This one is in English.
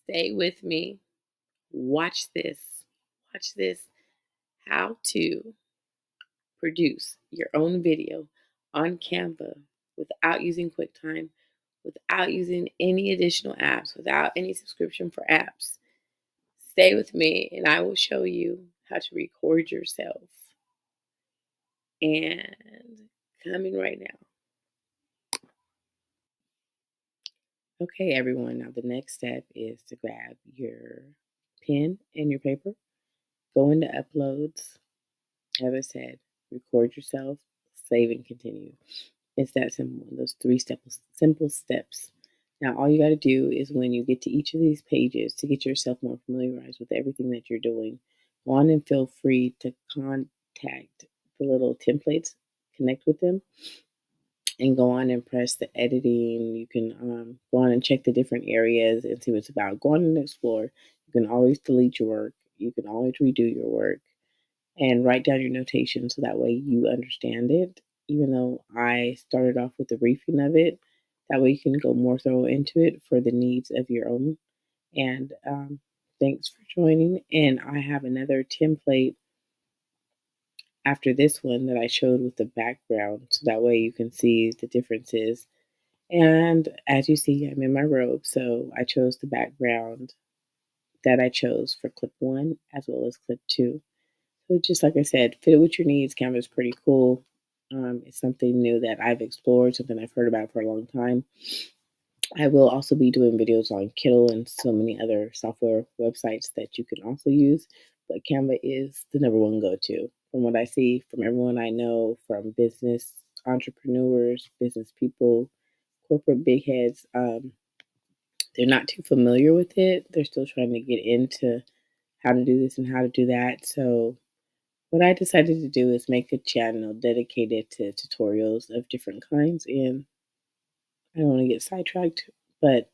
Stay with me. Watch this. Watch this. How to produce your own video on Canva without using QuickTime, without using any additional apps, without any subscription for apps. Stay with me and I will show you how to record yourself. And coming right now. Okay, everyone. Now, the next step is to grab your pen and your paper, go into uploads. As I said, record yourself, save, and continue. It's that simple. Those simple steps. Now, all you got to do is when you get to each of these pages to get yourself more familiarized with everything that you're doing, go on and feel free to contact the little templates, connect with them, and go on and press the editing. You can go on and check the different areas and see what it's about. Go on and explore. You can always delete your work. You can always redo your work and write down your notation so that way you understand it. Even though I started off with the briefing of it, that way you can go more thorough into it for the needs of your own. And thanks for joining. And I have another template after this one that I showed with the background, so that way you can see the differences. And as you see, I'm in my robe, so I chose the background that I chose for clip 1 as well as clip 2. So just like I said, fit it with your needs. Canva is pretty cool. It's something new that I've explored, something I've heard about for a long time. I will also be doing videos on Kindle and so many other software websites that you can also use, but Canva is the number one go-to. From what I see, from everyone I know, from business entrepreneurs, business people, corporate big heads, they're not too familiar with it. They're still trying to get into how to do this and how to do that. So what I decided to do is make a channel dedicated to tutorials of different kinds, and I don't want to get sidetracked, but